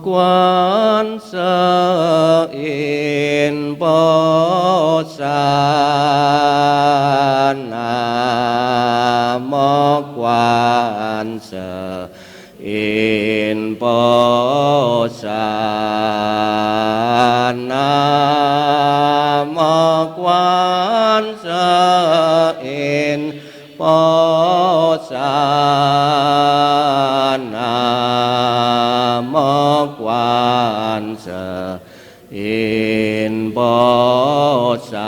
Quan Sơ In Bồ Sát. Nam Mô Quan Sơ In Bồ Sát. Nam Mô Quan Sơ In Bồ Sát. Nam Mô Quan Sơ In Bồ Sát.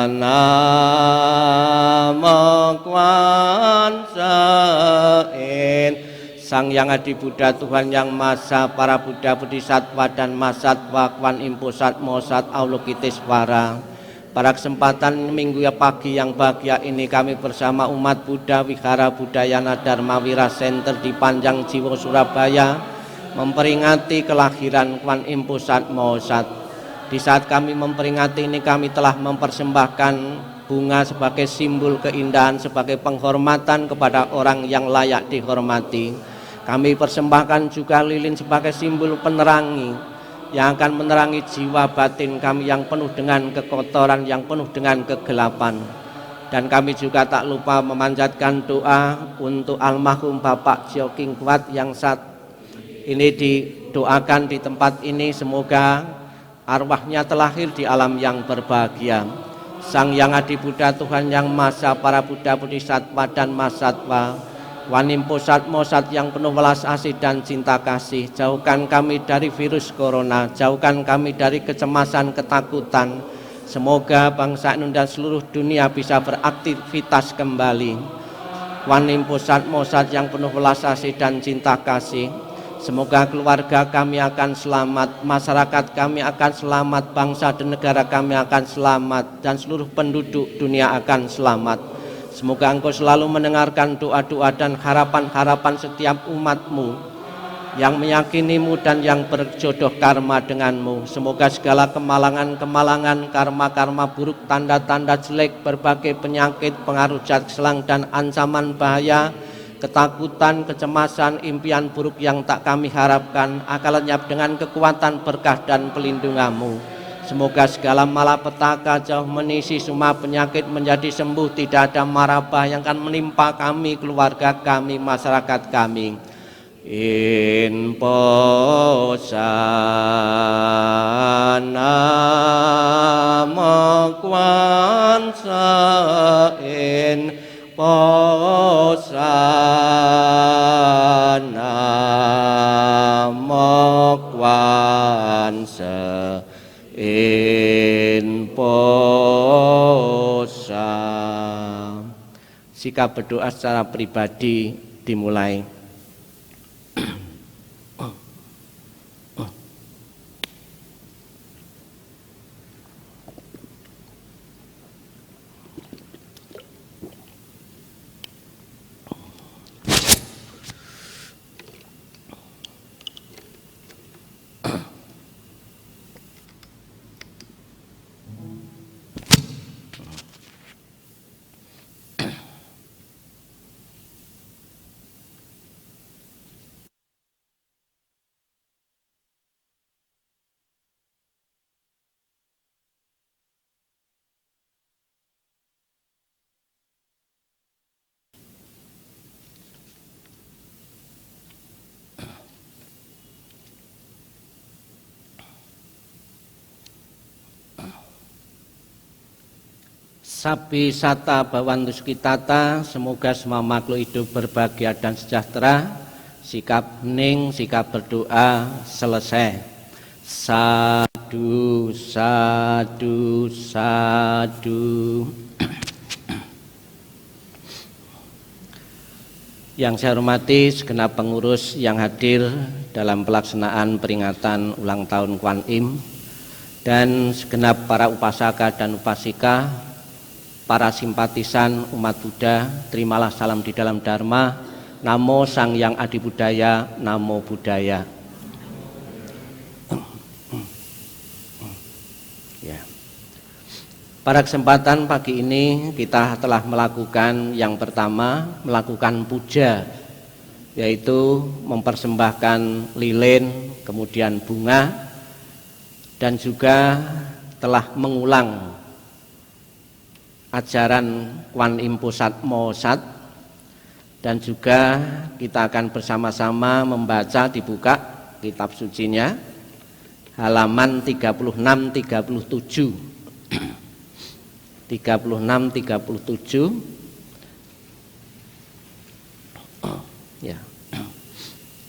Nam Mô Quan Sơ In. Sang Yang Adi Buddha, Tuhan Yang Maha Esa, para Buddha, Bodhisattva dan Mahasatwa, Kwan Im Pusat, Mosat, Aulokitesvara. Pada kesempatan minggu pagi yang bahagia ini, kami bersama umat Buddha Wihara Budayana Dharma Wira Center di Panjang Jiwo, Surabaya, memperingati kelahiran Kwan Im Pusat Mosat. Di saat kami memperingati ini, kami telah mempersembahkan bunga sebagai simbol keindahan, sebagai penghormatan kepada orang yang layak dihormati. Kami persembahkan juga lilin sebagai simbol penerangi yang akan menerangi jiwa batin kami yang penuh dengan kekotoran, yang penuh dengan kegelapan. Dan kami juga tak lupa memanjatkan doa untuk almarhum Bapak Cheo King Kwat yang saat ini didoakan di tempat ini. Semoga arwahnya terlahir di alam yang berbahagia. Sang Yang Adi Buddha, Tuhan Yang Maha Esa, para Buddha, Bodhisattva dan Mahasatwa, Kwan Im Pusat Mosat yang penuh welas asih dan cinta kasih, jauhkan kami dari virus corona, jauhkan kami dari kecemasan, ketakutan. Semoga bangsa Indonesia dan seluruh dunia bisa beraktivitas kembali. Kwan Im Pusat Mosat yang penuh welas asih dan cinta kasih, semoga keluarga kami akan selamat, masyarakat kami akan selamat, bangsa dan negara kami akan selamat, dan seluruh penduduk dunia akan selamat. Semoga Engkau selalu mendengarkan doa-doa dan harapan-harapan setiap umat-Mu yang meyakini-Mu dan yang berjodoh karma dengan-Mu. Semoga segala kemalangan-kemalangan, karma-karma buruk, tanda-tanda jelek, berbagai penyakit, pengaruh jahat selang dan ancaman bahaya, ketakutan, kecemasan, impian buruk yang tak kami harapkan akan lenyap dengan kekuatan berkah dan pelindungan-Mu. Semoga segala malapetaka jauh menisi, semua penyakit menjadi sembuh, tidak ada marabah yang akan menimpa kami, keluarga kami, masyarakat kami. In po Namo Kwan Sa In po Namo Kwan Sa In Posa. Sikap berdoa secara pribadi dimulai. Sabi sata bhavantu sukhitata, semoga semua makhluk hidup berbahagia dan sejahtera. Sikap hening, sikap berdoa selesai. Sadu, sadu, sadu. Yang saya hormati segenap pengurus yang hadir dalam pelaksanaan peringatan ulang tahun Kwan Im, dan segenap para upasaka dan upasika, para simpatisan umat Buddha, terimalah salam di dalam Dharma. Namo Sang Yang Adi Budaya, Namo Buddhaya. Ya. Pada kesempatan pagi ini kita telah melakukan yang pertama, melakukan puja. yaitu mempersembahkan lilin, kemudian bunga, dan juga telah mengulang ajaran Kwan Im Pusat Mosat, dan juga kita akan bersama-sama membaca, dibuka kitab sucinya halaman 36-37 ya.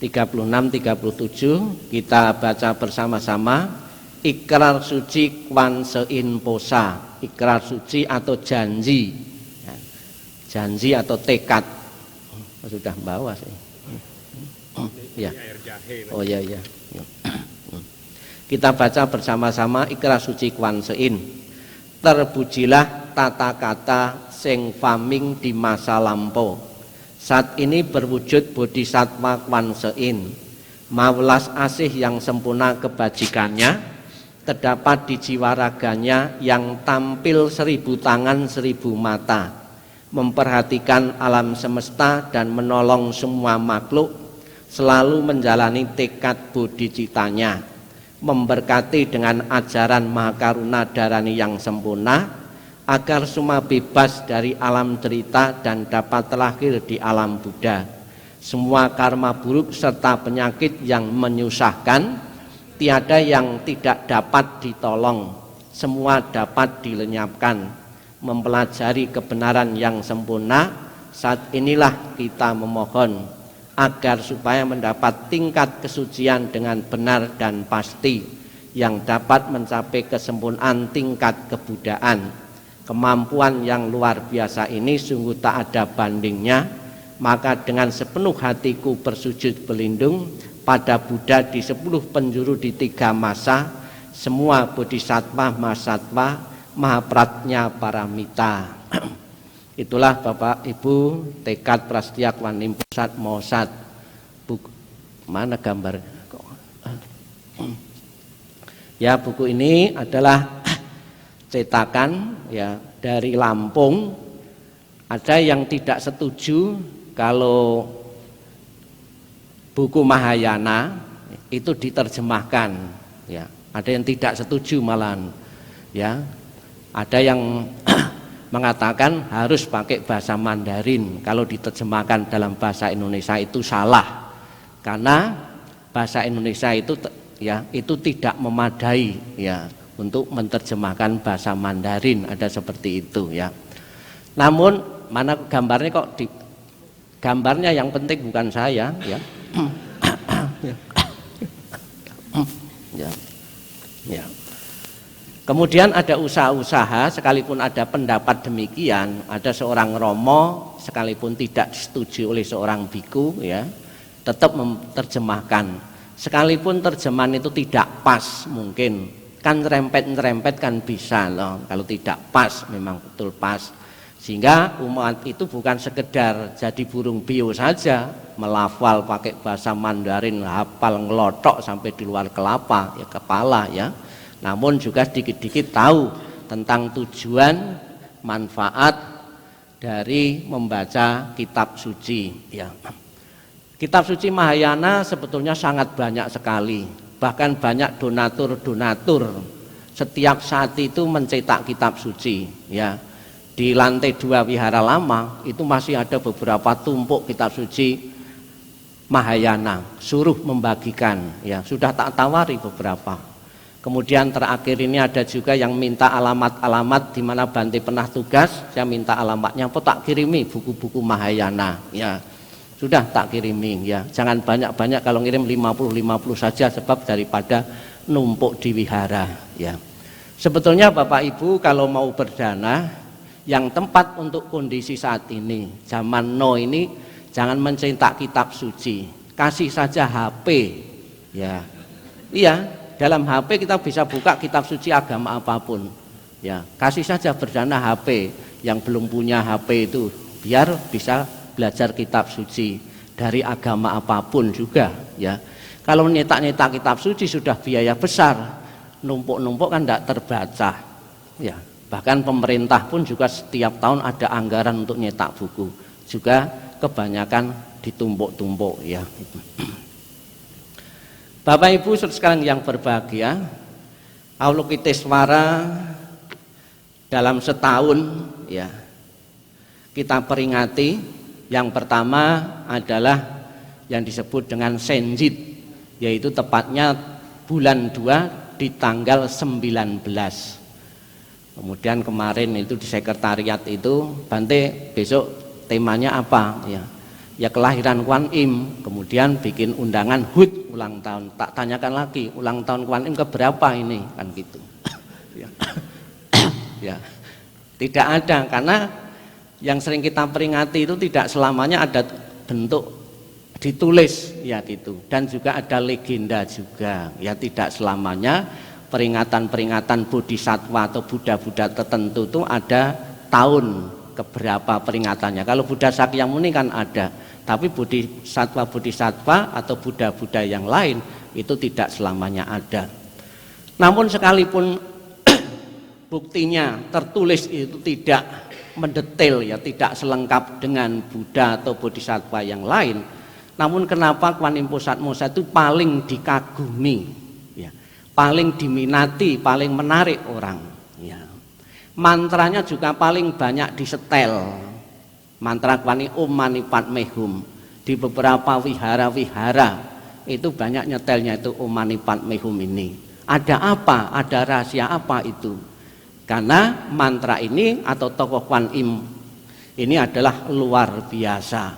36-37 kita baca bersama-sama. Ikrar suci Kwan Sein Posa, ikrar suci atau janji, janji atau tekad. Sudah bawa sih. Ya. Oh ya ya. Kita baca bersama-sama ikrar suci Kwan Sein. Terpujilah tata kata sing faming di masa lampau. Saat ini berwujud bodhisatwa Kwan Sein. Mawelas asih yang sempurna kebajikannya terdapat di jiwa raganya yang tampil 1000 tangan 1000 mata, memperhatikan alam semesta dan menolong semua makhluk, selalu menjalani tekad bodhicitanya, memberkati dengan ajaran Mahakaruna Dharani yang sempurna, agar semua bebas dari alam derita dan dapat terlahir di alam Buddha. Semua karma buruk serta penyakit yang menyusahkan, tiada yang tidak dapat ditolong, semua dapat dilenyapkan. Mempelajari kebenaran yang sempurna, saat inilah kita memohon agar supaya mendapat tingkat kesucian dengan benar dan pasti, yang dapat mencapai kesempurnaan tingkat kebudaan. Kemampuan yang luar biasa ini sungguh tak ada bandingnya, maka dengan sepenuh hatiku bersujud berlindung pada Buddha di 10 penjuru di 3 masa, semua bodhisattva, mahasatwa, mahapratnya paramita. Itulah Bapak Ibu tekad Prastya Kwan Im Pusat Mosat. Mana gambar? Ya, buku ini adalah cetakan ya dari Lampung. Ada yang tidak setuju kalau buku Mahayana itu diterjemahkan, ya. Ada yang tidak setuju malahan, ya. Ada yang mengatakan harus pakai bahasa Mandarin, kalau diterjemahkan dalam bahasa Indonesia itu salah, karena bahasa Indonesia itu ya itu tidak memadai ya untuk menerjemahkan bahasa Mandarin, ada seperti itu ya. Namun mana gambarnya kok di gambarnya yang penting bukan saya ya. Ya. Kemudian ada usaha-usaha, sekalipun ada pendapat demikian, ada seorang romo sekalipun tidak disetujui oleh seorang biku ya, tetap menerjemahkan. Sekalipun terjemahan itu tidak pas, mungkin kan nyerempet kan bisa loh, kalau tidak pas memang betul pas. Sehingga umat itu bukan sekedar jadi burung bio saja, melafal pakai bahasa Mandarin, hafal ngelotok sampai di luar kelapa ya kepala ya. Namun juga sedikit-sedikit tahu tentang tujuan manfaat dari membaca kitab suci ya. Kitab suci Mahayana sebetulnya sangat banyak sekali. Bahkan banyak donatur setiap saat itu mencetak kitab suci ya. Di lantai 2 Wihara Lama itu masih ada beberapa tumpuk kitab suci Mahayana, suruh membagikan ya, sudah tak tawari beberapa. Kemudian terakhir ini ada juga yang minta alamat-alamat di mana Bante pernah tugas, saya minta alamatnya, apa tak kirimi buku-buku Mahayana ya. Sudah tak kirimi ya. Jangan banyak-banyak, kalau ngirim 50 saja, sebab daripada numpuk di wihara ya. Sebetulnya Bapak Ibu kalau mau berdana, yang tempat untuk kondisi saat ini, zaman now ini, jangan mencetak kitab suci, kasih saja HP ya. Iya, dalam HP kita bisa buka kitab suci agama apapun ya. Kasih saja berdana HP, yang belum punya HP itu biar bisa belajar kitab suci dari agama apapun juga ya. Kalau nyetak-nyetak kitab suci sudah biaya besar, numpuk-numpuk kan tidak terbaca ya. Bahkan pemerintah pun juga setiap tahun ada anggaran untuk nyetak buku, juga kebanyakan ditumpuk-tumpuk ya. Bapak Ibu sekalian yang berbahagia, Aulukiteswara dalam setahun ya kita peringati. Yang pertama adalah yang disebut dengan Senjit, yaitu tepatnya bulan 2 di tanggal 19. Kemudian kemarin itu di sekretariat itu, Bante besok temanya apa ya? Ya kelahiran Kuan Im. Kemudian bikin undangan HUT ulang tahun. Tak tanyakan lagi ulang tahun Kuan Im keberapa ini, kan gitu. Ya. Ya. Tidak ada, karena yang sering kita peringati itu tidak selamanya ada bentuk ditulis ya gitu, dan juga ada legenda juga ya. Tidak selamanya peringatan-peringatan bodhisatwa atau Buddha-Buddha tertentu itu ada tahun keberapa peringatannya. Kalau Buddha Sakyamuni kan ada, tapi bodhisatwa atau Buddha-Buddha yang lain itu tidak selamanya ada. Namun sekalipun buktinya tertulis itu tidak mendetail ya, tidak selengkap dengan Buddha atau bodhisatwa yang lain, namun kenapa Kuan Im Pusat-Mosa itu paling dikagumi ya, paling diminati, paling menarik orang ya. Mantranya juga paling banyak disetel. Mantra Kuan Im Om Mani Padme Hum di beberapa wihara-wihara itu banyak nyetelnya itu Om Mani Padme Hum ini. Ada apa? Ada rahasia apa itu? Karena mantra ini atau tokoh Kuan Im ini adalah luar biasa.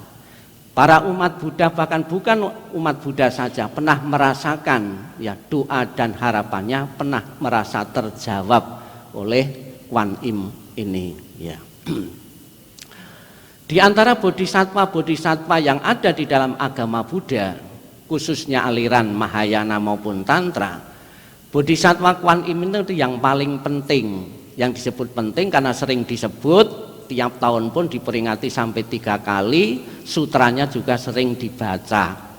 Para umat Buddha, bahkan bukan umat Buddha saja, pernah merasakan ya doa dan harapannya pernah merasa terjawab oleh Kuan Im ini ya. Di antara bodhisatwa-bodhisatwa yang ada di dalam agama Buddha, khususnya aliran Mahayana maupun Tantra, bodhisatwa Kuan Im itu yang paling penting. Yang disebut penting karena sering disebut, tiap tahun pun diperingati sampai 3 kali, sutranya juga sering dibaca.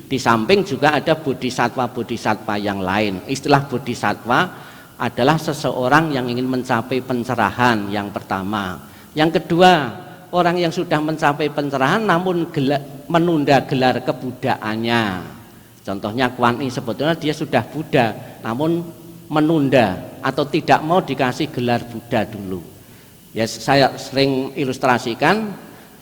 Di samping juga ada bodhisatwa-bodhisatwa yang lain. Istilah bodhisatwa adalah seseorang yang ingin mencapai pencerahan, yang pertama. Yang kedua, orang yang sudah mencapai pencerahan namun menunda gelar kebudaannya. Contohnya Kuan Im sebetulnya dia sudah Buddha namun menunda atau tidak mau dikasih gelar Buddha dulu. Ya saya sering ilustrasikan,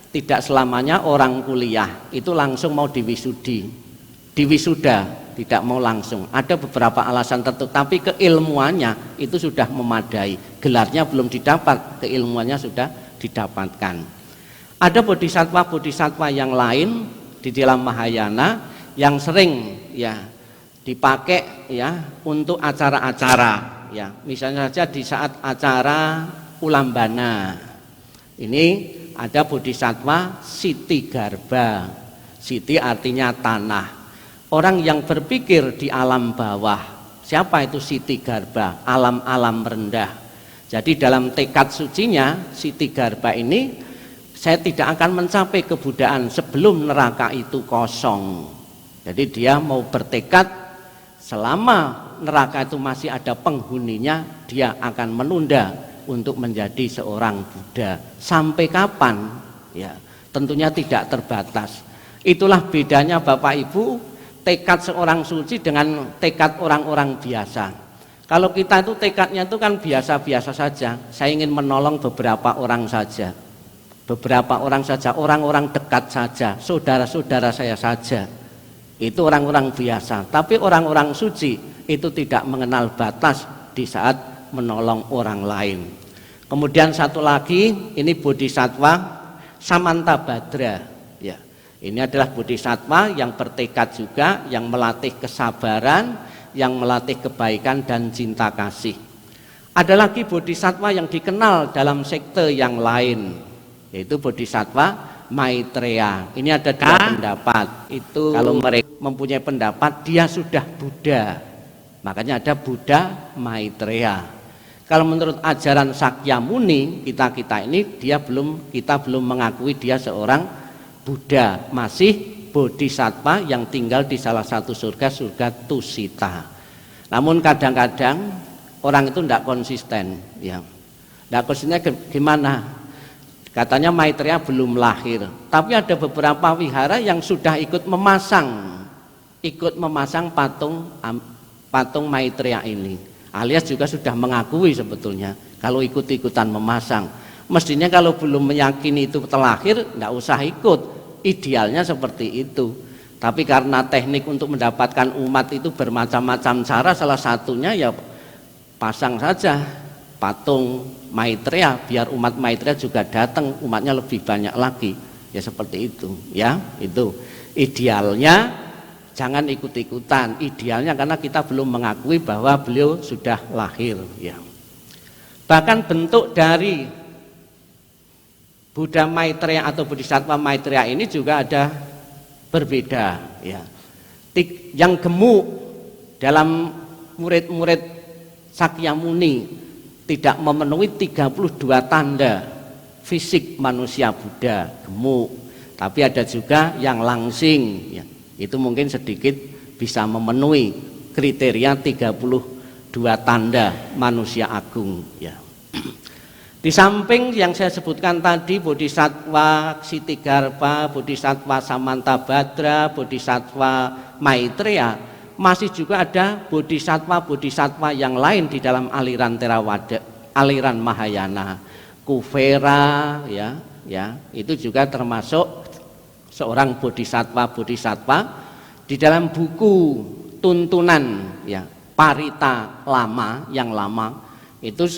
tidak selamanya orang kuliah itu langsung mau diwisuda, tidak mau langsung. Ada beberapa alasan tertentu, tapi keilmuannya itu sudah memadai. Gelarnya belum didapat, keilmuannya sudah didapatkan. Ada bodhisatwa-bodhisatwa yang lain di dalam Mahayana yang sering ya dipakai ya untuk acara-acara ya. Misalnya saja di saat acara Ulambana ini ada bodhisatwa Siti Garba. Siti artinya tanah. Orang yang berpikir di alam bawah. Siapa itu Siti Garba? Alam-alam rendah. Jadi dalam tekad sucinya Siti Garba ini, saya tidak akan mencapai kebudaan sebelum neraka itu kosong. Jadi dia mau bertekad selama neraka itu masih ada penghuninya, dia akan menunda untuk menjadi seorang Buddha. Sampai kapan? Ya, tentunya tidak terbatas. Itulah bedanya Bapak Ibu, tekad seorang suci dengan tekad orang-orang biasa. Kalau kita itu tekadnya itu kan biasa-biasa saja. Saya ingin menolong beberapa orang saja. Beberapa orang saja, orang-orang dekat saja, saudara-saudara saya saja. Itu orang-orang biasa. Tapi orang-orang suci itu tidak mengenal batas di saat menolong orang lain. Kemudian satu lagi, ini bodhisatwa Samantabhadra ya. Ini adalah bodhisatwa yang bertekad juga, yang melatih kesabaran, yang melatih kebaikan dan cinta kasih. Ada lagi bodhisatwa yang dikenal dalam sekte yang lain, yaitu bodhisatwa Maitreya. Ini ada 2 pendapat. Itu kalau mereka mempunyai pendapat dia sudah Buddha, makanya ada Buddha Maitreya. Kalau menurut ajaran Sakyamuni kita ini kita belum mengakui dia seorang Buddha, masih bodhisatwa yang tinggal di salah satu surga Tusita. Namun kadang-kadang orang itu tidak konsisten ya. Tidak konsistennya gimana? Katanya Maitreya belum lahir, tapi ada beberapa wihara yang sudah ikut memasang patung Maitreya ini, alias juga sudah mengakui sebetulnya kalau ikut-ikutan memasang. Mestinya kalau belum meyakini itu terlahir, tidak usah ikut, idealnya seperti itu. Tapi karena teknik untuk mendapatkan umat itu bermacam-macam cara, salah satunya ya pasang saja patung Maitreya biar umat Maitreya juga datang, umatnya lebih banyak lagi. Ya seperti itu, ya. Itu idealnya, jangan ikut-ikutan. Idealnya karena kita belum mengakui bahwa beliau sudah lahir, ya. Bahkan bentuk dari Buddha Maitreya atau Bodhisattva Maitreya ini juga ada berbeda, ya. Yang gemuk dalam murid-murid Sakyamuni tidak memenuhi 32 tanda fisik manusia Buddha, gemuk. Tapi ada juga yang langsing, ya. Itu mungkin sedikit bisa memenuhi kriteria 32 tanda manusia agung, ya. Di samping yang saya sebutkan tadi, Bodhisattva Ksitigarbha, Bodhisattva Samantabhadra, Bodhisattva Maitreya, masih juga ada bodhisattva yang lain di dalam aliran Theravada, aliran Mahayana. Kuvera, ya, itu juga termasuk seorang bodhisattva di dalam buku tuntunan, ya, Parita lama, yang lama itu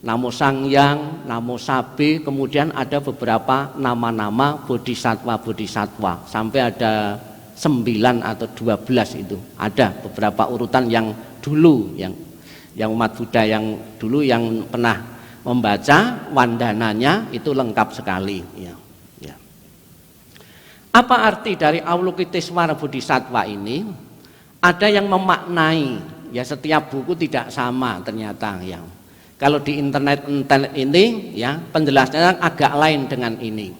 Namo Sangyang, Namo Sabe, kemudian ada beberapa nama-nama bodhisattva sampai ada 9 atau 12 itu. Ada beberapa urutan yang dulu, yang umat Buddha yang dulu yang pernah membaca wandananya itu lengkap sekali, ya. Apa arti dari Avalokitesvara Bodhisattva ini? Ada yang memaknai, ya, setiap buku tidak sama ternyata, ya. Kalau di internet ini, ya, penjelasannya agak lain dengan ini.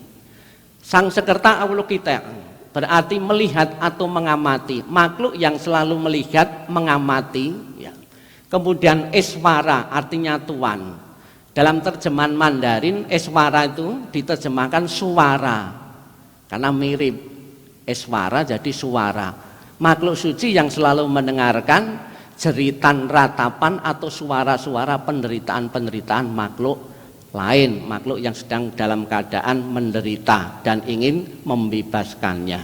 Sang Sekerta Avalokitesvara berarti melihat atau mengamati, makhluk yang selalu melihat, mengamati, ya. Kemudian Eswara artinya tuan. Dalam terjemahan Mandarin, Eswara itu diterjemahkan suara, karena mirip Eswara jadi suara. Makhluk suci yang selalu mendengarkan jeritan ratapan atau suara-suara penderitaan makhluk lain, makhluk yang sedang dalam keadaan menderita dan ingin membebaskannya.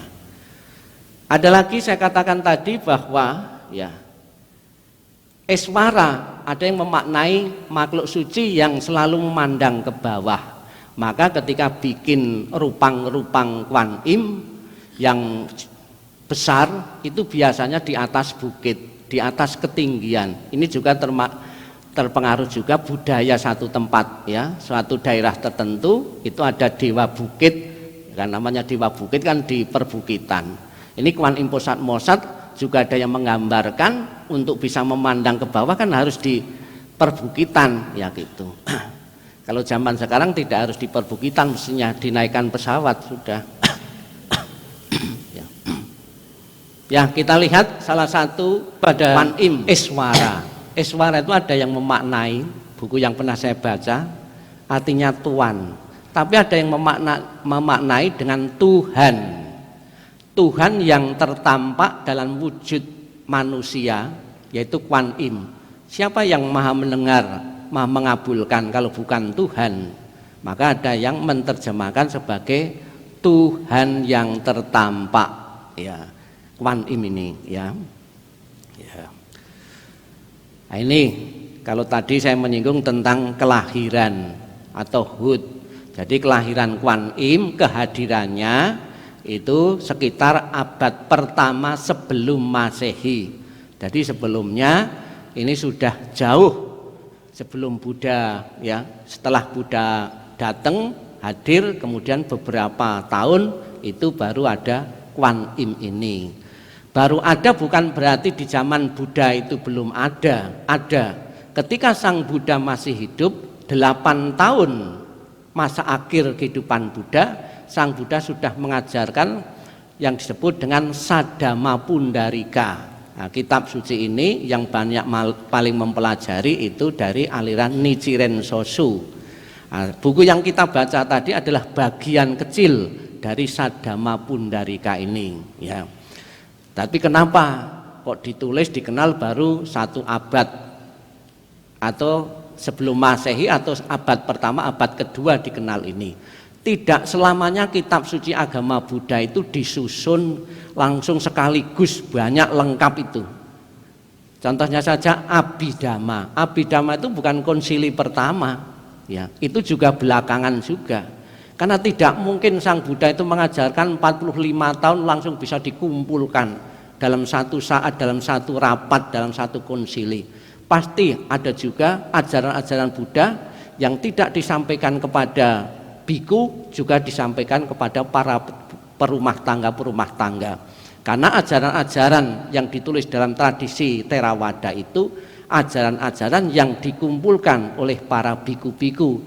Ada lagi saya katakan tadi bahwa, ya, Eswara ada yang memaknai makhluk suci yang selalu memandang ke bawah. Maka ketika bikin rupang-rupang Kuan Im yang besar itu biasanya di atas bukit, di atas ketinggian. Ini juga terpengaruh juga budaya satu tempat, ya, suatu daerah tertentu itu ada dewa bukit, kan namanya dewa bukit kan di perbukitan. Ini Kuan Im Posat Mosat juga ada yang menggambarkan untuk bisa memandang ke bawah kan harus di perbukitan, ya gitu. Kalau zaman sekarang tidak harus di perbukitan, mestinya dinaikkan pesawat sudah. Ya, kita lihat salah satu pada Kuan Im Eswara. Eswara itu ada yang memaknai, buku yang pernah saya baca, artinya tuan. Tapi ada yang memaknai dengan Tuhan. Tuhan yang tertampak dalam wujud manusia, yaitu Kuan Im. Siapa yang maha mendengar, maha mengabulkan kalau bukan Tuhan? Maka ada yang menerjemahkan sebagai Tuhan yang tertampak, ya, Kuan Im ini, ya. Nah, ini kalau tadi saya menyinggung tentang kelahiran atau Hud. Jadi kelahiran Kuan Im, kehadirannya itu sekitar abad pertama sebelum Masehi. Jadi sebelumnya ini sudah jauh sebelum Buddha, ya. Setelah Buddha datang hadir, kemudian beberapa tahun itu baru ada Kuan Im ini. Baru ada bukan berarti di zaman Buddha itu belum ada. Ada. Ketika Sang Buddha masih hidup 8 tahun masa akhir kehidupan Buddha, Sang Buddha sudah mengajarkan yang disebut dengan Saddhamma Pundarika. Nah, kitab suci ini yang banyak paling mempelajari itu dari aliran Nichiren Shoshu. Nah, buku yang kita baca tadi adalah bagian kecil dari Saddhamma Pundarika ini, ya. Tapi kenapa kok ditulis dikenal baru 1 abad atau sebelum Masehi atau abad pertama, abad kedua dikenal ini? Tidak selamanya kitab suci agama Buddha itu disusun langsung sekaligus, banyak lengkap itu. Contohnya saja Abhidhamma. Abhidhamma itu bukan konsili pertama, ya, itu juga belakangan juga. Karena tidak mungkin Sang Buddha itu mengajarkan 45 tahun langsung bisa dikumpulkan dalam satu saat, dalam satu rapat, dalam satu konsili. Pasti ada juga ajaran-ajaran Buddha yang tidak disampaikan kepada biku, juga disampaikan kepada para perumah tangga. Karena ajaran-ajaran yang ditulis dalam tradisi Theravada itu ajaran-ajaran yang dikumpulkan oleh para biku-biku,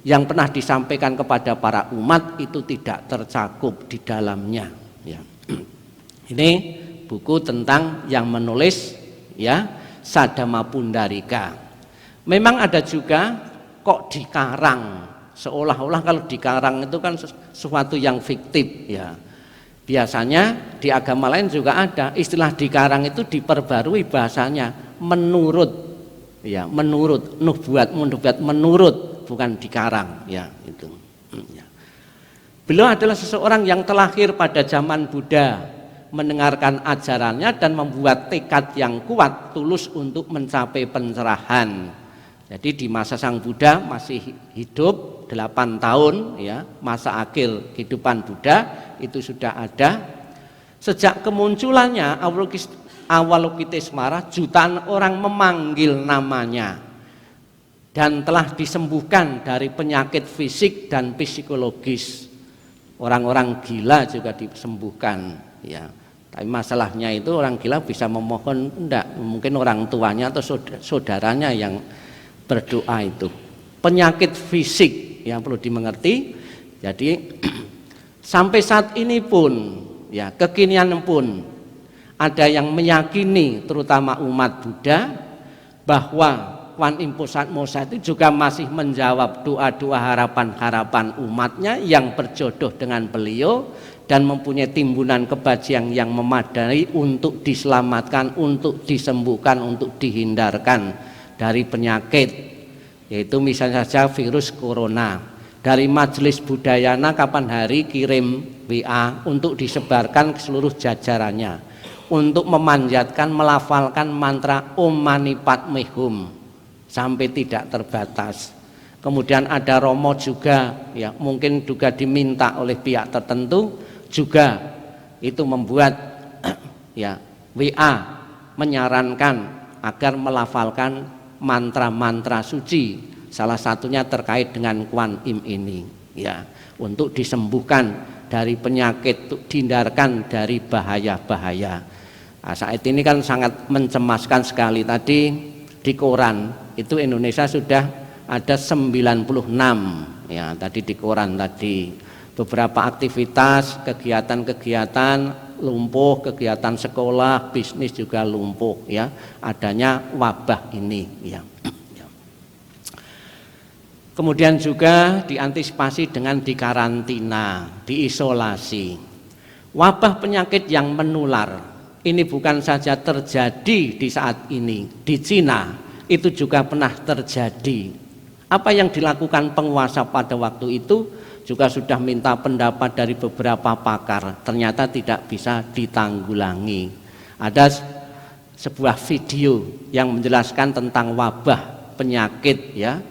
yang pernah disampaikan kepada para umat itu tidak tercakup di dalamnya, ya. Ini buku tentang yang menulis, ya, Saddhamma Pundarika. Memang ada juga kok dikarang, seolah-olah kalau dikarang itu kan sesuatu yang fiktif, ya. Biasanya di agama lain juga ada istilah dikarang itu diperbarui bahasanya menurut, ya, menurut nubuat, menurut, bukan dikarang, ya, itu. Ya. Beliau adalah seseorang yang terlahir pada zaman Buddha, mendengarkan ajarannya dan membuat tekad yang kuat tulus untuk mencapai pencerahan. Jadi di masa Sang Buddha masih hidup 8 tahun, ya, masa akhir kehidupan Buddha itu sudah ada. Sejak kemunculannya Avalokitesvara, jutaan orang memanggil namanya dan telah disembuhkan dari penyakit fisik dan psikologis. Orang-orang gila juga disembuhkan, ya. Tapi masalahnya itu orang gila bisa memohon, enggak, mungkin orang tuanya atau saudaranya yang berdoa itu. Penyakit fisik yang perlu dimengerti. Jadi sampai saat ini pun, ya, kekinian pun ada yang meyakini, terutama umat Buddha, bahwa Kwan Impho Satmosa itu juga masih menjawab doa-doa harapan-harapan umatnya yang berjodoh dengan beliau dan mempunyai timbunan kebajikan yang memadai untuk diselamatkan, untuk disembuhkan, untuk dihindarkan dari penyakit, yaitu misalnya saja virus corona. Dari Majelis Budayana kapan hari kirim WA untuk disebarkan ke seluruh jajarannya untuk memanjatkan, melafalkan mantra Om Mani Padme Hum sampai tidak terbatas. Kemudian ada Romo juga, ya, mungkin juga diminta oleh pihak tertentu juga itu membuat ya WA menyarankan agar melafalkan mantra-mantra suci, salah satunya terkait dengan Kwan Im ini, ya, untuk disembuhkan dari penyakit, dihindarkan dari bahaya-bahaya. Nah, saat ini kan sangat mencemaskan sekali. Tadi di koran itu Indonesia sudah ada 96, ya, tadi di koran tadi beberapa aktivitas, kegiatan-kegiatan lumpuh, kegiatan sekolah, bisnis juga lumpuh, ya, adanya wabah ini, ya. Kemudian juga diantisipasi dengan dikarantina, diisolasi. Wabah penyakit yang menular ini bukan saja terjadi di saat ini di Cina, itu juga pernah terjadi. Apa yang dilakukan penguasa pada waktu itu juga sudah minta pendapat dari beberapa pakar, ternyata tidak bisa ditanggulangi. Ada sebuah video yang menjelaskan tentang wabah penyakit, ya,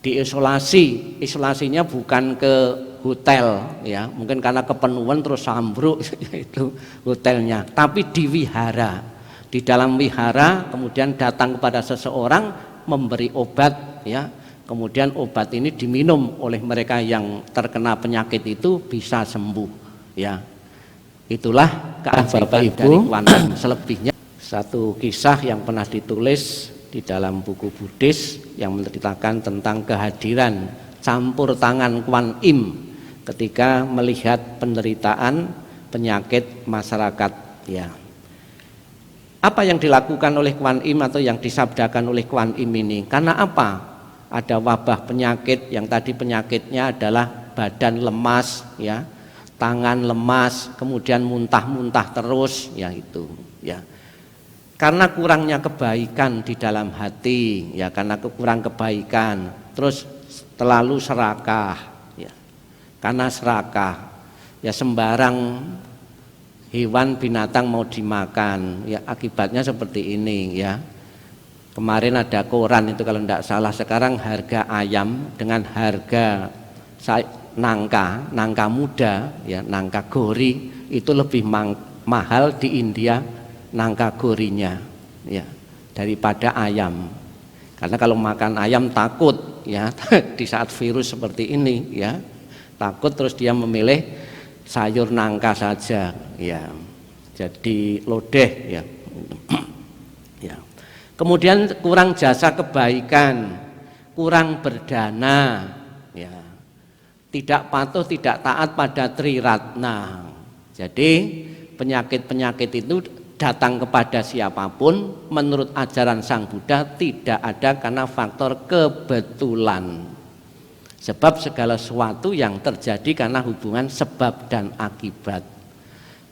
diisolasi. Isolasinya bukan ke hotel, ya, mungkin karena kepenuhan terus ambruk itu hotelnya, tapi di wihara. Di dalam wihara kemudian datang kepada seseorang memberi obat, ya, kemudian obat ini diminum oleh mereka yang terkena penyakit itu bisa sembuh, ya. Itulah keajaiban dari Kwan Im. Selebihnya satu kisah yang pernah ditulis di dalam buku Buddhis yang menceritakan tentang kehadiran campur tangan Kwan Im ketika melihat penderitaan penyakit masyarakat, ya. Apa yang dilakukan oleh Kwan Im atau yang disabdakan oleh Kwan Im ini? Karena apa? ada wabah penyakit yang tadi penyakitnya adalah badan lemas, ya, tangan lemas, kemudian muntah-muntah terus, ya itu, ya. Karena kurangnya kebaikan di dalam hati, ya, karena kurang kebaikan, terus terlalu serakah, ya. Karena serakah, ya, sembarang hewan binatang mau dimakan, ya, akibatnya seperti ini, ya. Kemarin ada koran itu kalau tidak salah, sekarang harga ayam dengan harga nangka muda, ya, nangka gori itu lebih mahal di India nangka gorinya, ya, daripada ayam. Karena kalau makan ayam takut, ya, di saat virus seperti ini, ya, takut, terus dia memilih sayur nangka saja, ya, jadi lodeh, ya. Ya. Kemudian kurang jasa kebaikan, kurang berdana, ya, tidak patuh, tidak taat pada Triratna. Jadi penyakit-penyakit itu datang kepada siapapun menurut ajaran Sang Buddha tidak ada karena faktor kebetulan. Sebab segala sesuatu yang terjadi karena hubungan sebab dan akibat.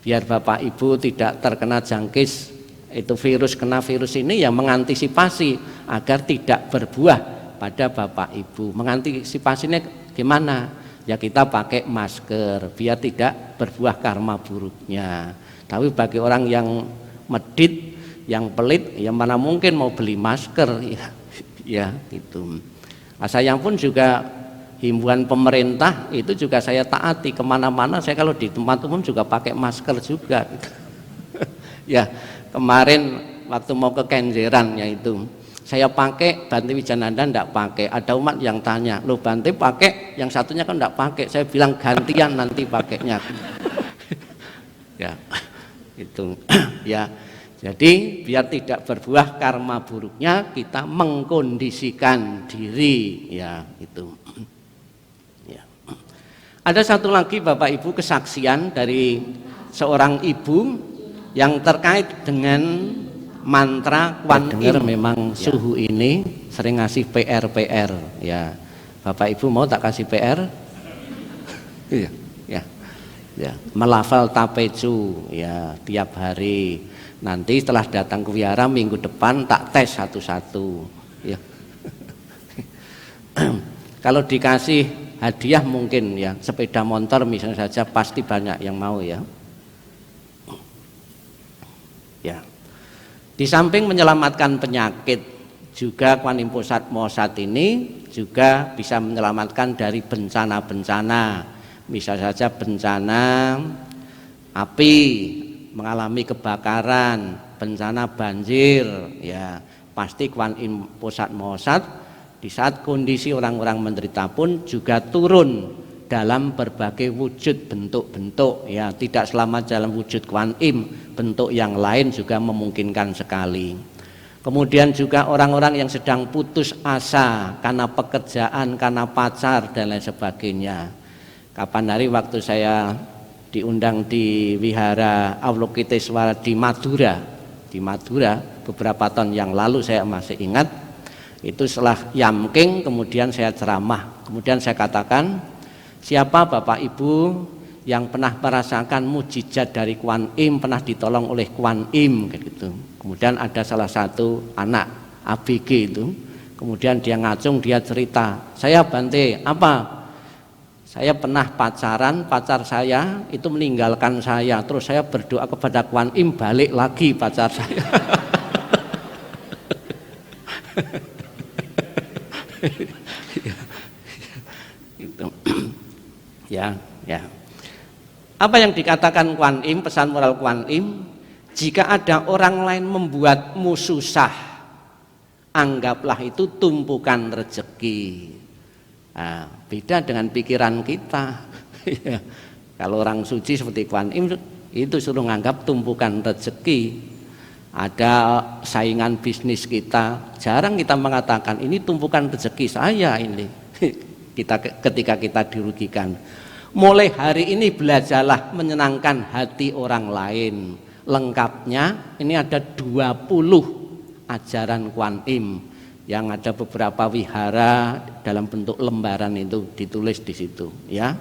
Biar Bapak Ibu tidak terkena jangkis itu virus, kena virus ini, yang mengantisipasi agar tidak berbuah pada Bapak Ibu. Mengantisipasinya gimana? Ya kita pakai masker biar tidak berbuah karma buruknya. Tapi bagi orang yang medit, yang pelit, ya mana mungkin mau beli masker, ya, ya gitu. Saya pun juga himbauan pemerintah itu juga saya taati, kemana-mana saya kalau di tempat umum juga pakai masker juga. Ya, kemarin waktu mau ke Kenjeran, yaitu saya pakai, Bante Wijananda enggak pakai. Ada umat yang tanya, loh Bante pakai, yang satunya kan enggak pakai. Saya bilang gantian nanti pakainya. Ya, itu. Ya, jadi biar tidak berbuah karma buruknya kita mengkondisikan diri, ya itu. Ya. Ada satu lagi Bapak Ibu kesaksian dari seorang ibu yang terkait dengan mantra Kuan Im. Memang suhu ini sering ngasih PR, ya. Bapak Ibu mau tak kasih PR? Iya, ya. Ya, melafal tapecu, ya, tiap hari. Nanti setelah datang ke wihara minggu depan tak tes satu-satu, ya. Kalau dikasih hadiah mungkin, ya, sepeda motor misalnya saja pasti banyak yang mau, ya. Ya. Di samping menyelamatkan penyakit, juga Kuan Im Pusat Mosat ini juga bisa menyelamatkan dari bencana-bencana. Misal saja bencana api, mengalami kebakaran, bencana banjir, ya pasti Kuan Im Pusat Mosat di saat kondisi orang-orang menderita pun juga turun dalam berbagai wujud bentuk-bentuk, ya, tidak selamat dalam wujud Kuan Im, bentuk yang lain juga memungkinkan sekali. Kemudian juga orang-orang yang sedang putus asa karena pekerjaan, karena pacar dan lain sebagainya. Kapan hari waktu saya diundang di Wihara Avalokitesvara di Madura beberapa tahun yang lalu, saya masih ingat, itu setelah Yamking kemudian saya ceramah, kemudian saya katakan, siapa Bapak Ibu yang pernah merasakan mujizat dari Kuan Im, pernah ditolong oleh Kuan Im, gitu. Kemudian ada salah satu anak ABG itu, kemudian dia ngacung, dia cerita, saya Bante, apa? Saya pernah pacaran, pacar saya itu meninggalkan saya, terus saya berdoa kepada Kuan Im, balik lagi pacar saya. Ya, ya. Apa yang dikatakan Kuan Im, pesan moral Kuan Im, jika ada orang lain membuatmu susah, anggaplah itu tumpukan rezeki. Nah, beda dengan pikiran kita. Kalau orang suci seperti Kuan Im itu suruh nganggap tumpukan rezeki. Ada saingan bisnis kita, jarang kita mengatakan ini tumpukan rezeki saya ini. Ketika kita dirugikan. Mulai hari ini belajarlah menyenangkan hati orang lain. Lengkapnya ini ada 20 ajaran Kuan Im. yang ada beberapa wihara dalam bentuk lembaran itu ditulis di situ ya.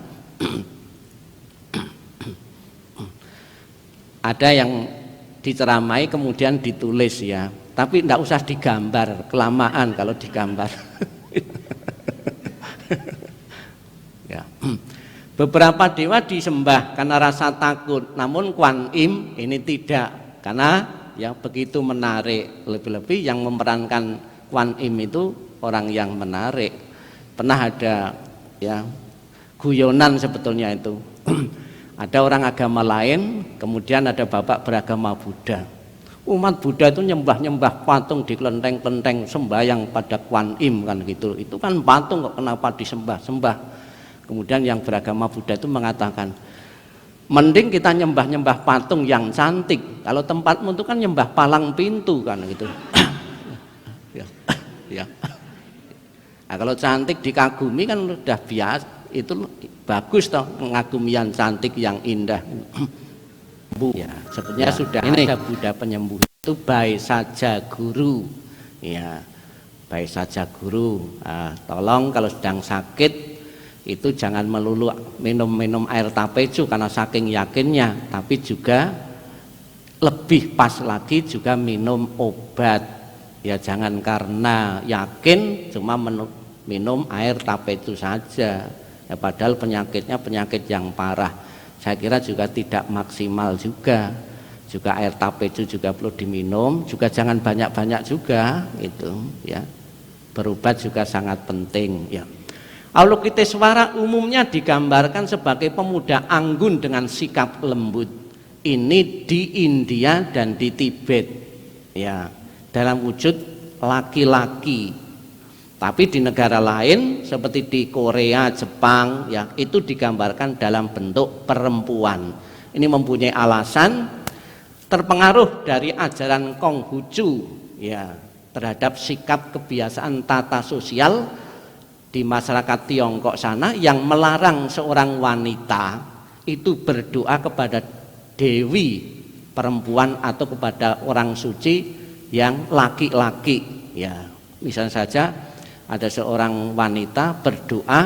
Ada yang diceramai kemudian ditulis ya, tapi tidak usah digambar, kelamaan kalau digambar. Ya. Beberapa dewa disembah karena rasa takut, namun Kuan Im ini tidak, karena ya begitu menarik. Lebih-lebih yang memerankan Kuan Im itu orang yang menarik. Pernah ada ya guyonan sebetulnya itu. Ada orang agama lain, kemudian ada bapak beragama Buddha. Umat Buddha itu nyembah-nyembah patung di kelenteng-kelenteng, sembahyang pada Kuan Im kan gitu. Itu kan patung kok kenapa disembah-sembah. Kemudian yang beragama Buddha itu mengatakan, mending kita nyembah-nyembah patung yang cantik. Kalau tempatmu itu kan nyembah palang pintu kan gitu. Ya. Ya. Nah, kalau cantik dikagumi kan udah biasa, itu bagus toh, mengagumi yang cantik yang indah. Ya, sebenarnya ya, sudah ini ada Buddha penyembuh itu baik saja guru. Ya, baik saja guru. Nah, tolong kalau sedang sakit itu jangan melulu minum air tapeju karena saking yakinnya, tapi juga lebih pas lagi juga minum obat. Ya jangan karena yakin cuma minum air tapeju saja. Ya, padahal penyakitnya penyakit yang parah. Saya kira juga tidak maksimal juga. Juga air tapeju juga perlu diminum, juga jangan banyak-banyak juga itu ya. Berobat juga sangat penting ya. Avalokitesvara umumnya digambarkan sebagai pemuda anggun dengan sikap lembut. Ini di India dan di Tibet ya, dalam wujud laki-laki. Tapi di negara lain seperti di Korea, Jepang ya, itu digambarkan dalam bentuk perempuan. Ini mempunyai alasan terpengaruh dari ajaran Konghucu ya, terhadap sikap kebiasaan tata sosial di masyarakat Tiongkok sana yang melarang seorang wanita itu berdoa kepada dewi perempuan atau kepada orang suci yang laki-laki ya. Misalnya saja ada seorang wanita berdoa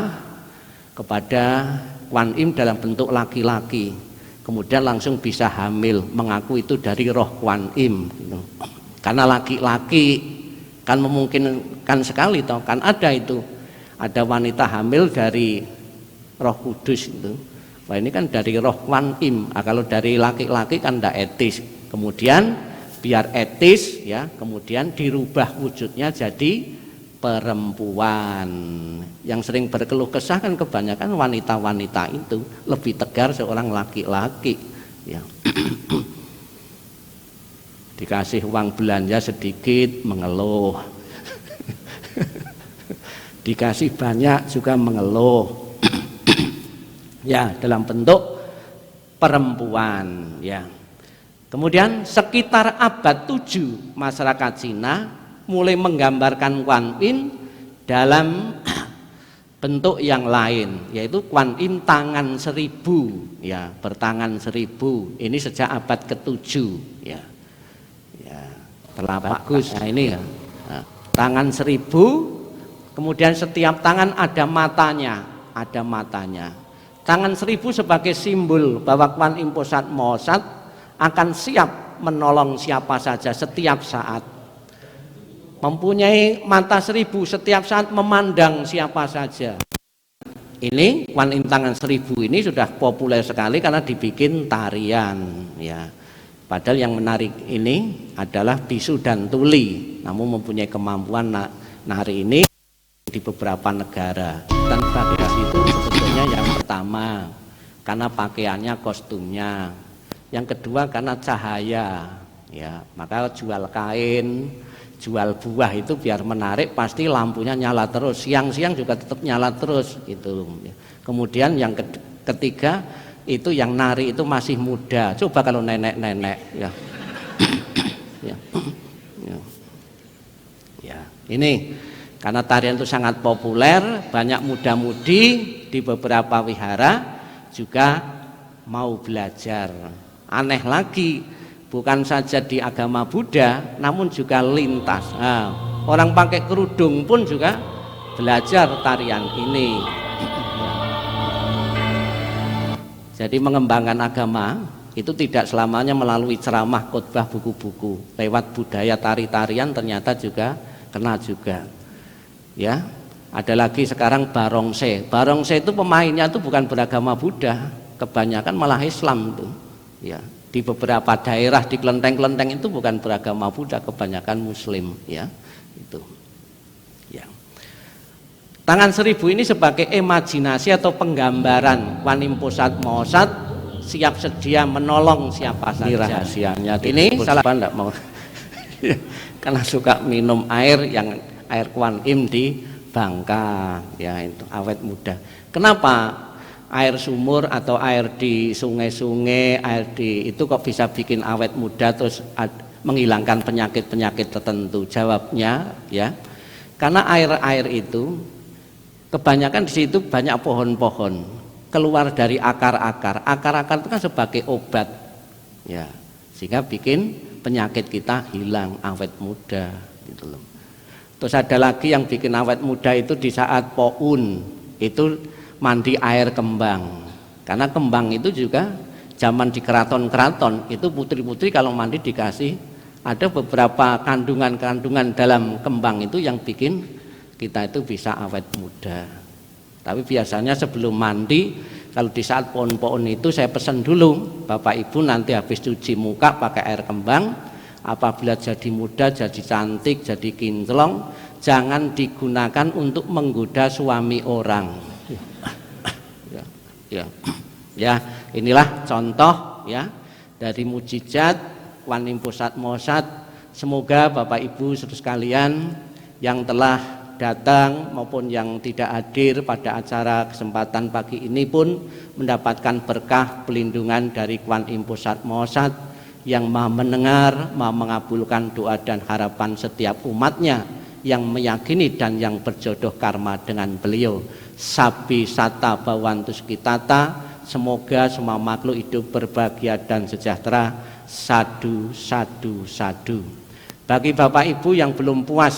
kepada Kuan Im dalam bentuk laki-laki, kemudian langsung bisa hamil, mengaku itu dari roh Kuan Im gitu. Karena laki-laki kan memungkinkan sekali toh, kan ada itu, ada wanita hamil dari Roh Kudus itu. Wah ini kan dari roh Kuan Im. Nah, kalau dari laki-laki kan tidak etis. Kemudian biar etis ya, kemudian dirubah wujudnya jadi perempuan. Yang sering berkeluh kesah kan kebanyakan wanita-wanita itu lebih tegar seorang laki-laki ya. Dikasih uang belanja sedikit mengeluh. Dikasih banyak juga mengeluh. Ya, dalam bentuk perempuan ya. Kemudian sekitar abad 7 masyarakat Cina mulai menggambarkan Kuan Im dalam bentuk yang lain, yaitu Kuan Im tangan 1000 ya, bertangan 1000. Ini sejak abad ke-7 ya. Ya, telah bagus. Nah, ini ya. Nah, tangan 1000, kemudian setiap tangan ada matanya, ada matanya. Tangan 1000 sebagai simbol bahwa Kuan Im Posat Mosat akan siap menolong siapa saja setiap saat. Mempunyai mata 1000 setiap saat memandang siapa saja. Ini Kuan Im tangan 1000 ini sudah populer sekali karena dibikin tarian ya. Padahal yang menarik ini adalah bisu dan tuli, namun mempunyai kemampuan nari ini di beberapa negara. Dan bagian itu sebetulnya yang pertama karena pakaiannya, kostumnya. Yang kedua karena cahaya ya, maka jual kain, jual buah itu biar menarik pasti lampunya nyala terus, siang-siang juga tetap nyala terus gitu. Kemudian yang ketiga itu yang nari itu masih muda, coba kalau nenek-nenek ya. Ya. Ya. Ya, ini karena tarian itu sangat populer, banyak muda-mudi di beberapa wihara juga mau belajar. Aneh lagi, bukan saja di agama Buddha namun juga lintas. Nah, Orang pakai kerudung pun juga belajar tarian ini. Jadi mengembangkan agama itu tidak selamanya melalui ceramah, khotbah, buku-buku. Lewat budaya tari-tarian ternyata juga kena juga. Ya, ada lagi sekarang barongsai. Barongsai itu pemainnya itu bukan beragama Buddha, kebanyakan malah Islam tuh. Ya, di beberapa daerah di kelenteng-kelenteng itu bukan beragama Buddha, kebanyakan Muslim. Ya, itu. Ya. Tangan seribu ini sebagai imajinasi atau penggambaran Kuan Im Pusat Maosat siap sedia menolong siapa saja. Ini rahasianya. Ini salah enggak mau. Karena suka minum air yang air Kuan Im di Bangka, ya itu awet muda. Kenapa air sumur atau air di sungai-sungai, air di itu kok bisa bikin awet muda terus menghilangkan penyakit-penyakit tertentu? Jawabnya ya, karena air-air itu kebanyakan di situ banyak pohon-pohon, keluar dari akar-akar. Akar-akar itu kan sebagai obat, ya, sehingga bikin penyakit kita hilang, awet muda, gitu loh. Terus ada lagi yang bikin awet muda itu di saat poun, itu mandi air kembang. Karena kembang itu juga zaman di keraton-keraton itu putri-putri kalau mandi dikasih ada beberapa kandungan-kandungan dalam kembang itu yang bikin kita itu bisa awet muda. Tapi biasanya sebelum mandi, kalau di saat pohon-pohon itu saya pesan dulu, Bapak Ibu nanti habis cuci muka pakai air kembang, apabila jadi muda, jadi cantik, jadi kinclong, jangan digunakan untuk menggoda suami orang. Ya, inilah contoh ya dari mujizat Kuan Im Pusat Maosat. Semoga Bapak Ibu saudara sekalian yang telah datang maupun yang tidak hadir pada acara kesempatan pagi ini pun mendapatkan berkah pelindungan dari Kuan Im Pusat Maosat yang maha mendengar, maha mengabulkan doa dan harapan setiap umatnya yang meyakini dan yang berjodoh karma dengan beliau. Sabi sata bawantus kitata, semoga semua makhluk hidup berbahagia dan sejahtera. Sadu, sadu, sadu. Bagi Bapak Ibu yang belum puas